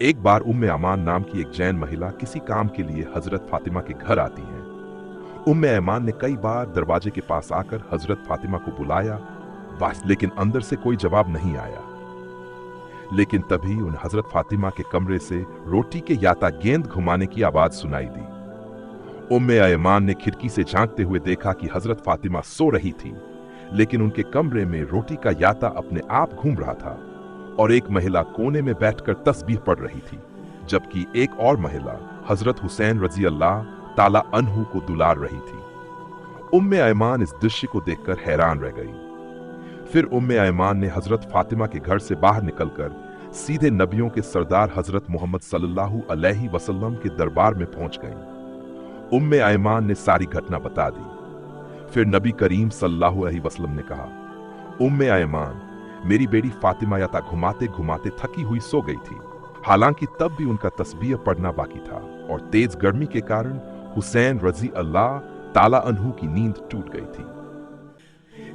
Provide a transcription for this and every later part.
एक बार उम्मे अमान नाम की एक जैन महिला किसी काम के लिए हजरत फातिमा के घर आती हैं। उम्मे ऐमान ने कई बार दरवाजे के पास आकर हजरत फातिमा को बुलाया, बस लेकिन अंदर से कोई जवाब नहीं आया। लेकिन तभी उन हजरत फातिमा के कमरे से रोटी के याता गेंद घुमाने की आवाज सुनाई दी। उम्मे ऐमान ने खिड़की से झांकते हुए देखा कि हजरत फातिमा सो रही थी, लेकिन उनके कमरे में रोटी का याता अपने आप घूम रहा था और एक महिला कोने में बैठकर तस्बीह पढ़ रही थी, जबकि एक और महिला हजरत हुसैन रजी अल्लाह ताला अन्हु को दुलार रही थी। उम्मे ऐमान इस दृश्य को देखकर हैरान रह गई। फिर उम्मे ऐमान ने हजरत फातिमा के घर से बाहर निकलकर सीधे नबियों के सरदार हजरत मोहम्मद सल्लल्लाहु अलैहि वसल्लम के दरबार में पहुंच गईं। उम्मे ऐमान ने सारी घटना बता दी। फिर नबी करीम सल्लल्लाहु अलैहि वसल्लम ने कहा, उम्मे ऐमान, मेरी बेटी फातिमा याता घुमाते घुमाते थकी हुई सो गई थी। हालांकि तब भी उनका तस्बीह पढ़ना बाकी था और तेज गर्मी के कारण हुसैन रजी अल्लाह ताला अन्हु की नींद टूट गई थी।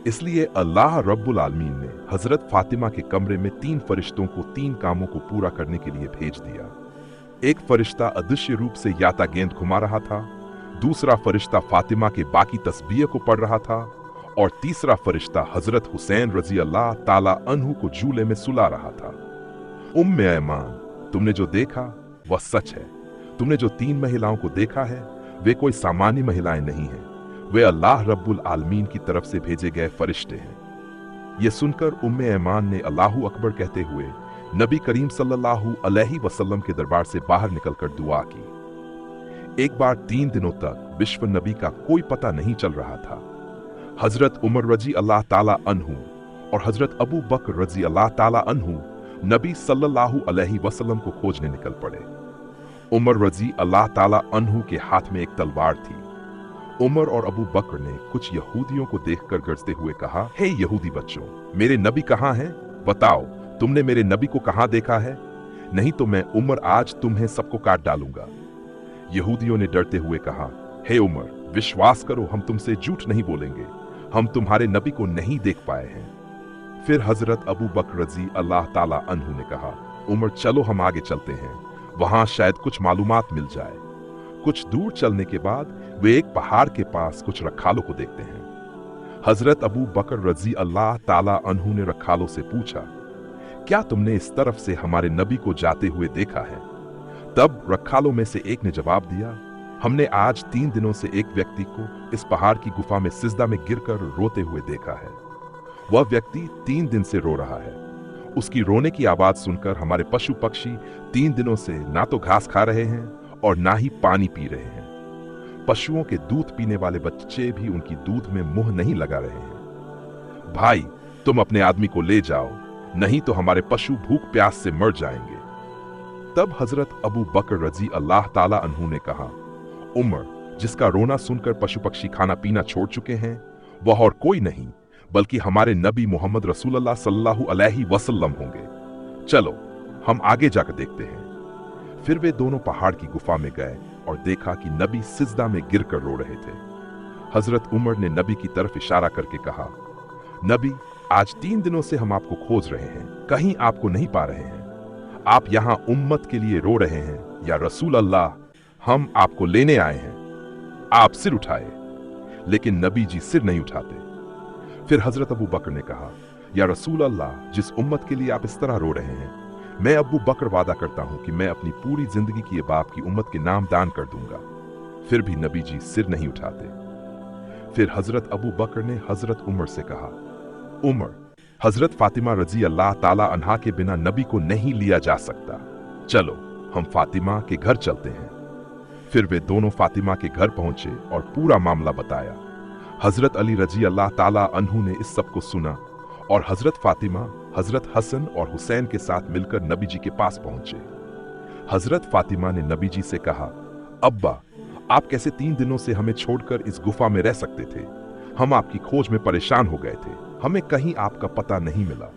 इसलिए अल्लाह रब्बुल आलमीन ने हजरत फातिमा के कमरे में 3 फरिश्तों को 3 कामों को पूरा करने के लिए भेज दिया। एक फरिश्ता अदृश्य रूप से याता गेंद घुमा रहा था, दूसरा फरिश्ता फातिमा के बाकी तस्बीह को पढ़ रहा था और तीसरा फरिश्ता हजरत हुसैन रजी अल्लाह ताला अन्हु को झूले में सुला रहा था। उम्मे ऐमान, तुमने जो देखा वह सच है। तुमने जो 3 महिलाओं को देखा है वे कोई सामान्य महिलाएं नहीं हैं, वे अल्लाह रब्बुल आलमीन की तरफ से भेजे गए फरिश्ते हैं। यह सुनकर उम्मे ऐमान ने अल्लाहु अकबर कहते हुए नबी करीम सल्लल्लाहु अलैहि वसल्लम के दरबार से बाहर निकलकर दुआ की। एक बार 3 दिनों तक विश्व नबी का कोई पता नहीं चल रहा था। हजरत उमर रजी अल्लाह ताला अन्हु और हजरत अबू बकर रजी अल्लाह ताला अन्हु नबी सल्लल्लाहु अलैहि वसल्लम को खोजने निकल पड़े। उमर रजी अल्लाह ताला अन्हु के हाथ में एक तलवार थी। उमर और अबू बकर ने कुछ यहूदियों को देखकर गरजते हुए कहा, हे यहूदी बच्चों, मेरे नबी कहाँ हैं? बताओ, तुमने मेरे नबी को कहाँ देखा है? नहीं तो मैं उमर आज तुम्हें सबको काट डालूंगा। यहूदियों ने डरते हुए कहा, हे उमर, विश्वास करो, हम तुमसे झूठ नहीं बोलेंगे, हम तुम्हारे नबी को नहीं देख पाए हैं। फिर हजरत अबू बकर रजी अल्लाह ताला अन्हु ने कहा, उमर चलो हम आगे चलते हैं, वहां शायद कुछ मालूमात मिल जाए। कुछ दूर चलने के बाद वे एक पहाड़ के पास कुछ रखालों को देखते हैं। हजरत अबू बकर रजी अल्लाह ताला अन्हु ने रखालों से पूछा, क्या तुमने इस तरफ से हमारे नबी को जाते हुए देखा है? तब रखालों में से एक ने जवाब दिया, हमने आज 3 दिनों से एक व्यक्ति को इस पहाड़ की गुफा में सिजदा में गिरकर रोते हुए देखा है। वह व्यक्ति 3 दिन से रो रहा है। उसकी रोने की आवाज सुनकर हमारे पशु पक्षी 3 दिनों से ना तो घास खा रहे हैं और ना ही पानी पी रहे हैं। पशुओं के दूध पीने वाले बच्चे भी उनकी दूध में मुंह नहीं लगा रहे हैं। भाई, तुम अपने आदमी को ले जाओ, नहीं तो हमारे पशु भूख प्यास से मर जाएंगे। तब हजरत अबू बकर रजी अल्लाह ताला अन्हु ने कहा, उमर, जिसका रोना सुनकर पशु पक्षी खाना पीना छोड़ चुके हैं वह और कोई नहीं बल्कि हमारे नबी मोहम्मद रसूलुल्लाह सल्लल्लाहु अलैहि वसल्लम होंगे। चलो हम आगे जाकर देखते हैं। फिर वे दोनों पहाड़ की गुफा में गए और देखा कि नबी सिजदा में गिरकर रो रहे थे। हजरत उमर ने नबी की तरफ इशारा करके कहा, नबी, आज 3 दिनों से हम आपको खोज रहे हैं, कहीं आपको नहीं पा रहे हैं। आप यहां उम्मत के लिए रो रहे हैं या रसूल अल्लाह, हम आपको लेने आए हैं। आप सिर उठाए, लेकिन नबी जी सिर नहीं उठाते। फिर हजरत अबू बकर ने कहा, या रसूल अल्लाह, जिस उम्मत के लिए आप इस तरह रो रहे हैं, मैं अबू बकर वादा करता हूं कि मैं अपनी पूरी जिंदगी की बाप की उम्मत के नाम दान कर दूंगा। फिर भी नबी जी सिर नहीं उठाते। फिर हजरत अबू बकर ने हजरत उमर से कहा, उमर, हजरत फातिमा रजी अल्लाह ताला अन्हा के बिना नबी को नहीं लिया जा सकता। चलो हम फातिमा के घर चलते हैं। फिर वे दोनों फातिमा के घर पहुंचे और पूरा मामला बताया। हजरत अली रजी अल्लाह ताला अन्हु ने इस सब को सुना और हजरत फातिमा हजरत हसन और हुसैन के साथ मिलकर नबी जी के पास पहुंचे। हजरत फातिमा ने नबी जी से कहा, अब्बा, आप कैसे 3 दिनों से हमें छोड़कर इस गुफा में रह सकते थे? हम आपकी खोज में परेशान हो गए थे, हमें कहीं आपका पता नहीं मिला।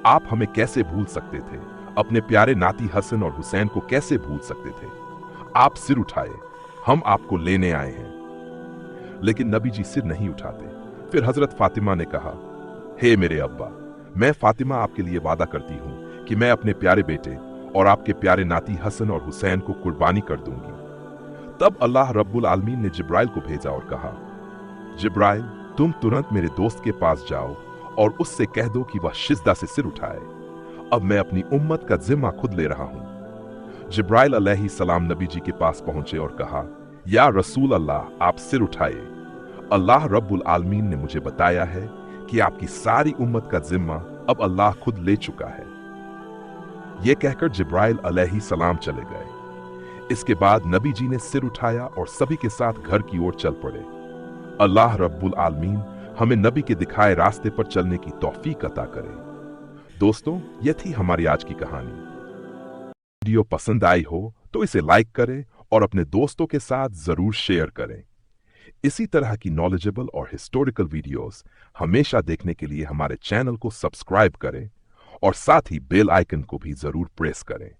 आप हमें कैसे भूल सकते थे? अपने प्यारे नाती हसन और हुसैन को कैसे भूल सकते थे? आप सिर उठाए, हम आपको लेने आए हैं। लेकिन नबी जी सिर नहीं उठाते। फिर हजरत फातिमा ने कहा, हे मेरे अब्बा, मैं फातिमा आपके लिए वादा करती हूं कि मैं अपने प्यारे बेटे और आपके प्यारे नाती हसन और हुसैन को कुर्बानी कर दूंगी। तब अल्लाह रब्बुल आलमीन ने जिब्राइल को भेजा और कहा, जिब्राइल, तुम तुरंत मेरे दोस्त के पास जाओ और उससे कह दो कि वह सिजदा से सिर उठाए। अब मैं अपनी उम्मत का जिम्मा खुद ले रहा हूं। जिब्राइल अलैहि सलाम नबी जी के पास पहुंचे और कहा, या रसूल अल्लाह, आप सिर उठाइए। अल्लाह रब्बुल आलमीन ने मुझे बताया है कि आपकी सारी उम्मत का जिम्मा अब अल्लाह खुद ले चुका है। यह कहकर जिब्राइल अलैहि सलाम चले गए। इसके बाद नबी जी ने सिर उठाया और सभी के साथ घर की ओर चल पड़े। अल्लाह रब्बुल आलमीन हमें नबी के दिखाए रास्ते पर चलने की तौफीक अता करे। दोस्तों, यह थी हमारी आज की कहानी। वीडियो पसंद आई हो तो इसे लाइक करें और अपने दोस्तों के साथ जरूर शेयर करें। इसी तरह की नॉलेजेबल और हिस्टोरिकल वीडियोस हमेशा देखने के लिए हमारे चैनल को सब्सक्राइब करें और साथ ही बेल आइकन को भी जरूर प्रेस करें।